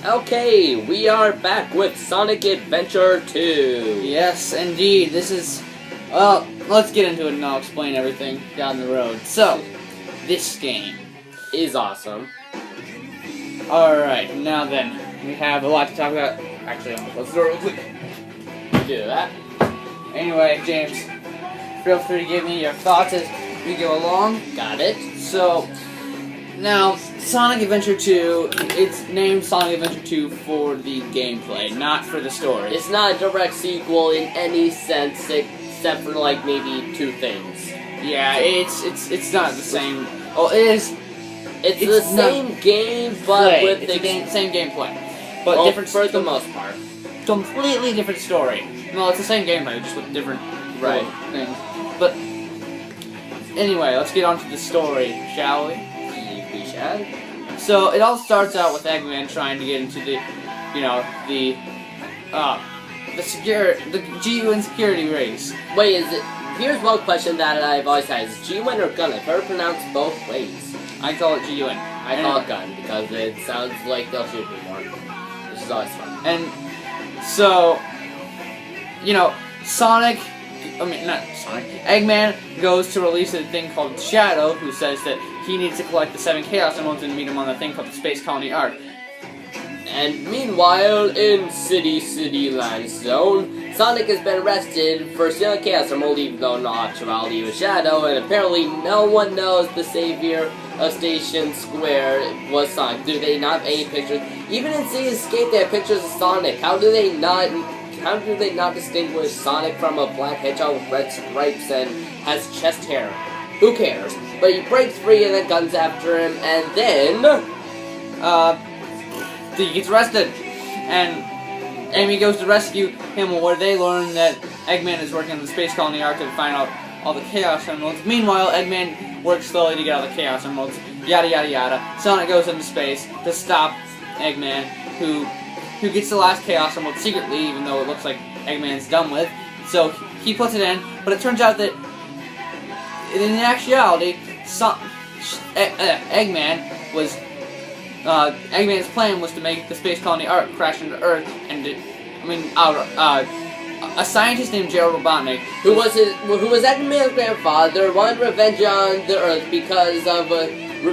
Okay, we are back with Sonic Adventure 2. Yes, indeed. This is... Well, let's get into it and I'll explain everything down the road. So, this game Is awesome. Alright, now then, we have a lot to talk about. Actually, I'm gonna close the door real quick. Do that. Anyway, James, feel free to give me your thoughts as we go along. Got it. So, now, Sonic Adventure 2, it's named Sonic Adventure 2 for the gameplay, not for the story. It's not a direct sequel in any sense, except for like maybe two things. Yeah, it's not the same. Oh, it is. It's the same game, but with the same gameplay, but different for the most part. Completely different story. No, it's the same gameplay, just with different things. But anyway, let's get on to the story, shall we? We shall. So it all starts out with Eggman trying to get into the G-UN security race. Wait, is it? Here's one question that I've always had: is G-UN or Gun? I've heard it pronounced both ways. I call it G-UN. I call it Gun because it sounds like they'll shoot me more, which is always fun. And so, Eggman goes to release a thing called Shadow, who says that he needs to collect the 7 Chaos Emeralds and meet him on the thing called the Space Colony Arc. And meanwhile, in City Land Zone, Sonic has been arrested for stealing Chaos Emerald, even though in actuality he was Shadow, and apparently no one knows the savior of Station Square was Sonic. Do they not have any pictures? Even in City Escape, they have pictures of Sonic. How do they not distinguish Sonic from a black hedgehog with red stripes and has chest hair? Who cares? But he breaks free and then Gun's after him, and then he gets arrested, and Amy goes to rescue him, where they learn that Eggman is working on the Space Colony Arc to find out all the Chaos Emeralds. Meanwhile, Eggman works slowly to get all the Chaos Emeralds, yada yada yada. Sonic goes into space to stop Eggman, who gets the last Chaos Emerald secretly, even though it looks like Eggman's done with. So he puts it in, but it turns out that in actuality, Eggman's plan was to make the Space Colony Arc crash into Earth, and a scientist named Gerald Robotnik, who was Eggman's grandfather, wanted revenge on the Earth because of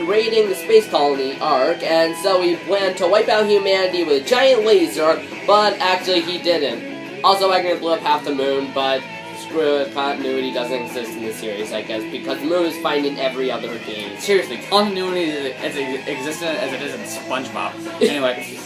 raiding the Space Colony Arc, and so he planned to wipe out humanity with a giant laser, but actually he didn't. Also, Eggman blew up half the moon, but screw it, continuity doesn't exist in this series, I guess, because the moon is fine in every other game. Seriously, continuity is as existent as it is in SpongeBob. Anyway.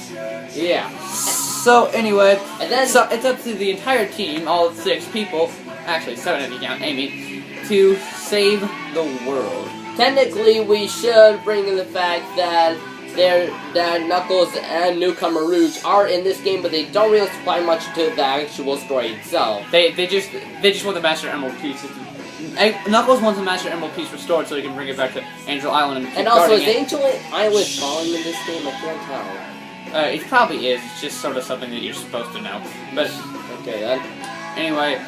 Yeah. So, anyway, and then, it's up to the entire team, all 6 people, actually 7 if you count Amy, to save the world. Technically, we should bring in the fact that Knuckles and Newcomer Rouge are in this game, but they don't really supply much to the actual story itself. They just want the Master Emerald piece. Knuckles wants the Master Emerald piece restored so he can bring it back to Angel Island and also, is Angel Island falling in this game? I can't tell. It probably is. It's just sort of something that you're supposed to know. But okay then. Anyway,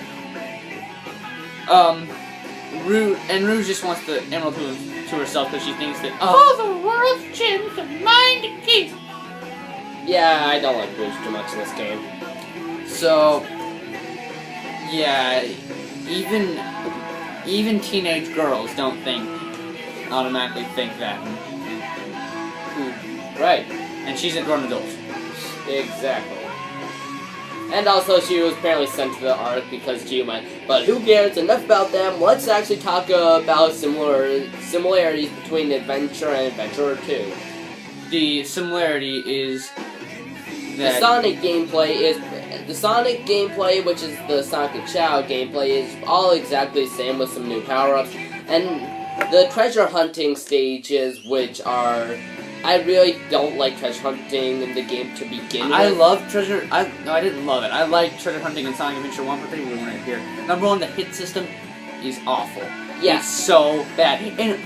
Rouge just wants the emerald to herself because she thinks that all the world's gems are mine to keep. Yeah, I don't like Rouge too much in this game. So yeah, even teenage girls don't automatically think that. Right. And she's a grown adult. Exactly. And also, she was apparently sent to the Ark because G-Man. But who cares? Enough about them. Let's actually talk about similarities between Adventure and Adventure 2. The similarity is that the Sonic gameplay, which is the Sonic and Shadow gameplay, is all exactly the same with some new power-ups. And the treasure hunting stages, which are... I really don't like treasure hunting in the game to begin with. I didn't love it. I like treasure hunting in Sonic Adventure 1, but they ruined it here. Number 1, the hit system is awful. Yeah. It's so bad. In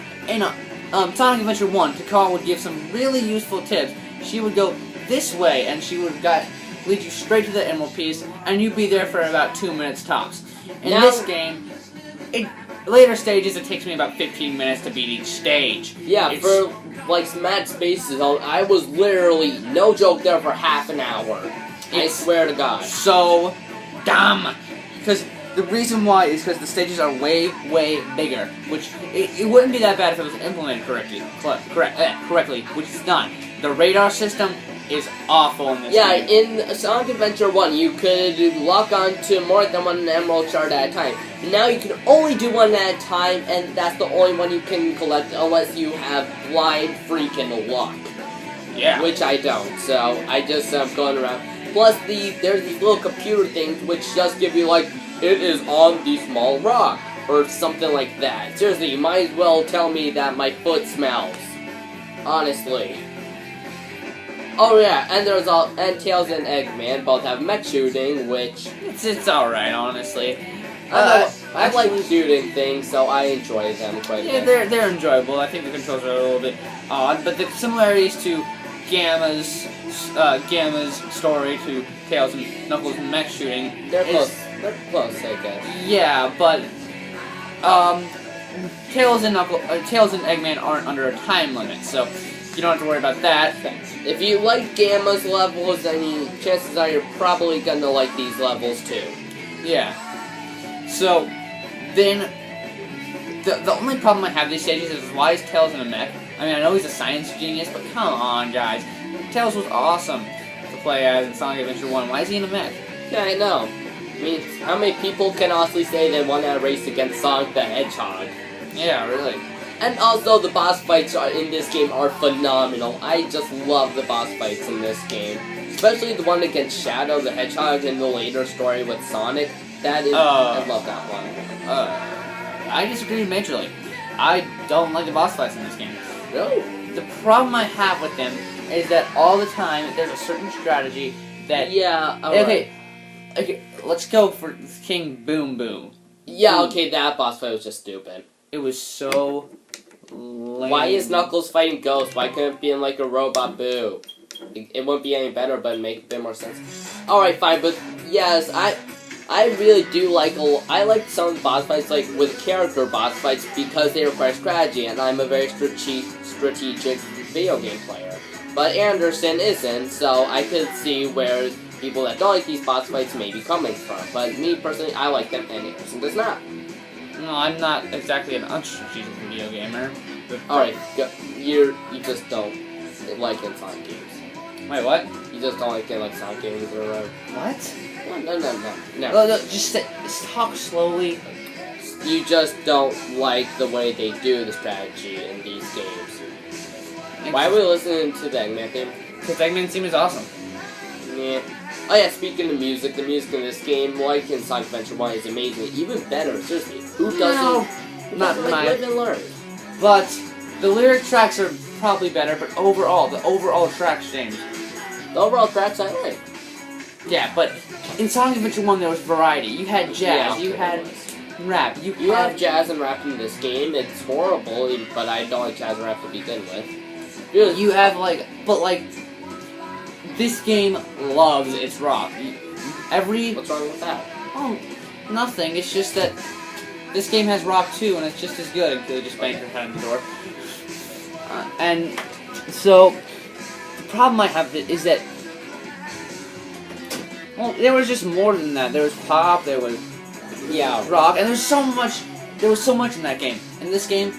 Sonic Adventure 1, Takara would give some really useful tips. She would go this way, and she would lead you straight to the emerald piece, and you'd be there for about 2 minutes tops. In this game, later stages, it takes me about 15 minutes to beat each stage. Yeah, for like Mad Space Zone, I was literally, no joke, there for half an hour. I swear to God. So dumb. Because the reason why is because the stages are way, way bigger. Which, it wouldn't be that bad if it was implemented correctly, which it's not. The radar system is awful in this game. In Sonic Adventure 1, you could lock on to more than one Emerald Shard at a time. Now you can only do one at a time, and that's the only one you can collect unless you have blind freaking luck. Yeah. Which I don't, so I just going around. Plus, there's these little computer things which just give you, like, it is on the small rock, or something like that. Seriously, you might as well tell me that my foot smells. Honestly. Oh yeah, and Tails and Eggman both have mech shooting, which it's alright, honestly. I like shooting things, so I enjoy them quite a bit. Yeah, they're enjoyable. I think the controls are a little bit odd, but the similarities to Gamma's story to Tails and Knuckles' mech shooting, they're close. They're close, I guess. Yeah, but Tails and Eggman aren't under a time limit, so you don't have to worry about that. If you like Gamma's levels, I mean, chances are you're probably gonna like these levels too. Yeah. So, then, the only problem I have with these stages is why is Tails in a mech? I mean, I know he's a science genius, but come on, guys. Tails was awesome to play as in Sonic Adventure 1. Why is he in a mech? Yeah, I know. I mean, how many people can honestly say they won a race against Sonic the Hedgehog? Yeah, really. And also, the boss fights in this game are phenomenal. I just love the boss fights in this game. Especially the one against Shadow the Hedgehog in the later story with Sonic. That is, I love that one. I disagree majorly. I don't like the boss fights in this game. Really? The problem I have with them is that all the time there's a certain strategy that... Yeah, okay, let's go for King Boom Boom. Yeah, okay, that boss fight was just stupid. It was so lame. Why is Knuckles fighting Ghost? Why couldn't it be in like a Robot Boo? It wouldn't be any better, but it'd make a bit more sense. Alright, fine, but yes, I really do like, I like some of the boss fights, like with character boss fights, because they require strategy, and I'm a very strategic video game player. But Anderson isn't, so I could see where people that don't like these boss fights may be coming from. But me personally, I like them, and Anderson does not. No, I'm not exactly an unstrategic video gamer. Alright, you just don't like Sonic games. Wait, what? You just don't like Sonic games, or what? No. Just talk slowly. You just don't like the way they do the strategy in these games. Why are we listening to the Eggman theme? Because Eggman's theme is awesome. Yeah. Oh yeah, speaking of music, the music in this game, like in Sonic Adventure 1, is amazing. Even better, seriously. Who doesn't live and learn? But the lyric tracks are probably better, but the overall tracks, James. The overall tracks I like. Yeah, but in Sonic Adventure 1 there was variety. You had jazz, you had rap, you have jazz and rap in this game. It's horrible, but I don't like jazz and rap to begin with. Really? You have this game loves its rock. What's wrong with that? Oh, nothing. It's just that this game has rock too, and it's just as good until you just bang your head on the door. And so, the problem I have is that, well, there was just more than that. There was pop, there was rock, and there was so much in that game. In this game,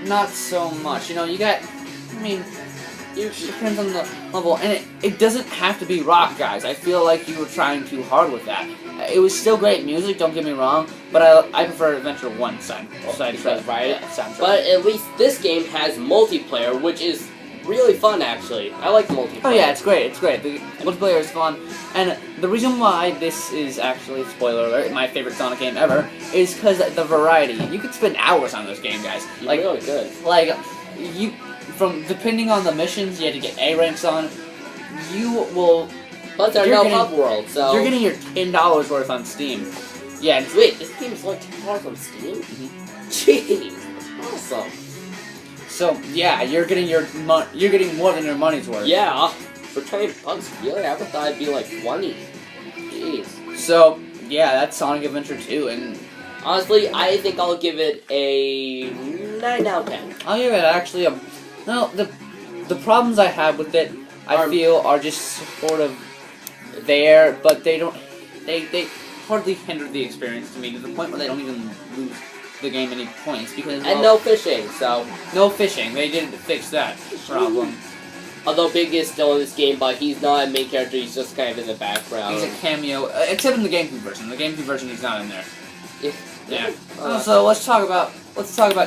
not so much. You know, you got, it depends on the level, and it doesn't have to be rock, guys. I feel like you were trying too hard with that. It was still great music, don't get me wrong, but I prefer Adventure 1 soundtrack. But at least this game has multiplayer, which is really fun, actually. I like multiplayer. Oh yeah, it's great. The multiplayer is fun, and the reason why this is actually, spoiler alert, my favorite Sonic game ever, is because the variety. You could spend hours on this game, guys. Really good. Depending on the missions you had to get A ranks on, you will. Plus, there are no hub worlds, so you're getting your $10 worth on Steam. Yeah. Wait, this game is like $10 on Steam? Mm-hmm. Jeez, awesome. So yeah, you're getting more than your money's worth. Yeah, for $20, really? I thought it'd be like 20. Jeez. So yeah, that's Sonic Adventure 2, and Honestly, I think I'll give it a 9 out of 10. I'll give it actually a... No, the problems I have with it, I feel, are just sort of there, but they don't... They hardly hinder the experience to me, to the point where they don't even lose the game any points, because... And no fishing, so... No fishing. They didn't fix that problem. Although Big is still in this game, but he's not a main character, he's just kind of in the background. He's a cameo, except in the GameCube version. The GameCube version, he's not in there. Yeah. So let's talk about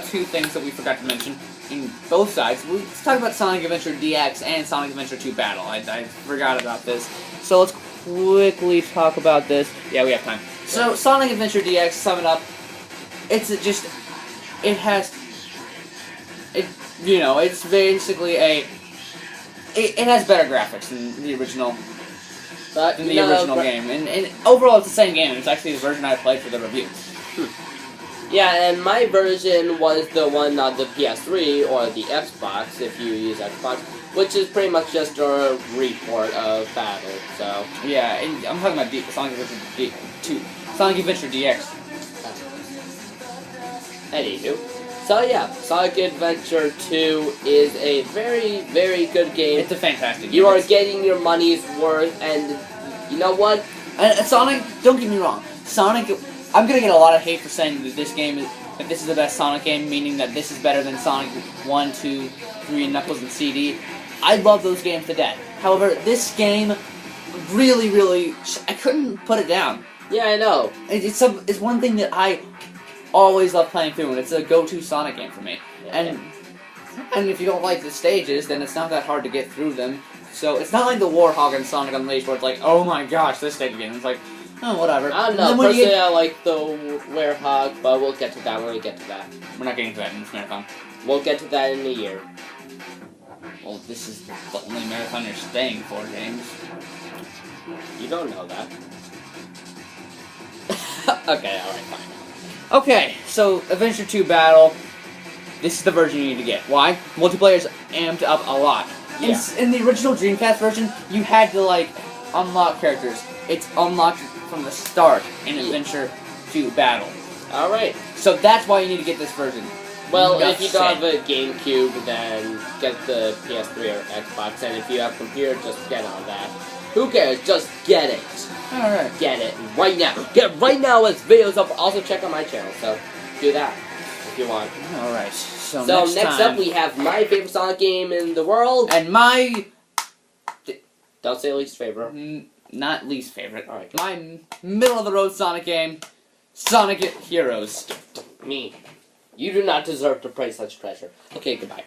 two things that we forgot to mention in both sides. Let's talk about Sonic Adventure DX and Sonic Adventure 2 Battle. I forgot about this. So let's quickly talk about this. Yeah, we have time. So Sonic Adventure DX, sum it up. It's basically it has better graphics than the original. In the original game. And overall, it's the same game. It's actually the version I played for the review. Yeah, and my version was the one on the PS3 or the Xbox, if you use Xbox, which is pretty much just a report of Battle, so... Yeah, and I'm talking about Sonic Adventure 2. Sonic Adventure DX. Anywho. So yeah, Sonic Adventure 2 is a very, very good game. It's a fantastic game. You are getting your money's worth, and you know what? And Sonic, don't get me wrong, Sonic, I'm gonna get a lot of hate for saying that this is the best Sonic game, meaning that this is better than Sonic 1, 2, 3, Knuckles, and CD. I love those games to death. However, this game really, really, I couldn't put it down. Yeah, I know. It's one thing that I always love playing through, and it's a go-to Sonic game for me. Yeah. And if you don't like the stages, then it's not that hard to get through them. So it's not like the Warhog and Sonic Unleashed where it's like, oh my gosh, this stage again. It's like, oh, whatever. I don't know, personally I like the Warhog, but we'll get to that when we get to that. We're not getting to that in this marathon. We'll get to that in a year. Well, this is the only marathon you're staying for, James. You don't know that. Okay, alright, fine. Okay, so Adventure 2 Battle, this is the version you need to get. Why? Multiplayer's amped up a lot. Yeah. In the original Dreamcast version, you had to, like, unlock characters. It's unlocked from the start in Adventure 2 Battle. Alright. So that's why you need to get this version. Well, if you don't have a GameCube, then get the PS3 or Xbox, and if you have a computer, just get on that. Who cares? Just get it. Alright. Get it right now. Get it right now as videos up. Also check out my channel, so do that if you want. Alright. So next up we have my favorite Sonic game in the world. And my... Don't say least favorite. Not least favorite. Alright. My middle-of-the-road Sonic game, Sonic Heroes. Me. You do not deserve to praise such treasure. Okay, goodbye.